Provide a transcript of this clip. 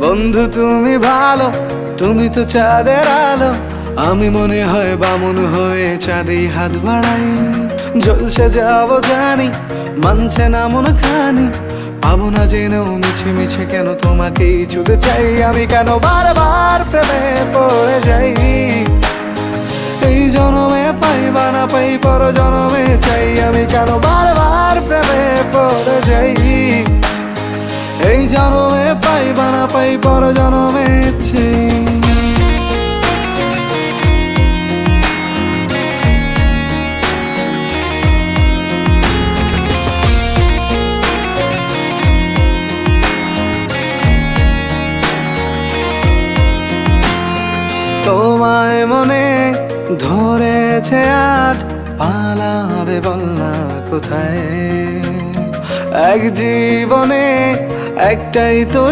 বন্ধু তুমি ভালো, তুমি তো চাঁদের আলো। আমি মনে হয় বামুন হয়ে চাঁদে হাত বাড়াই। জলসে যাবো জানি, মানছে না মন খানি। পাবো না জেনেও মিছে মিছে কেন তোমাকেই ছুতে চাই। আমি কেন বারবার প্রেমে পড়ে যাই। এই জনমে পাই বা না পাই, পর জনমে চাই। আমি কেন বারবার প্রেমে পড়ে যাই। এই জনমে পাই বা না পাই, পর জনমে চাই। তোমায় মনে ধরেছে আজ, পালাবে বল না কোথায়। এক জীবনে একটাই তো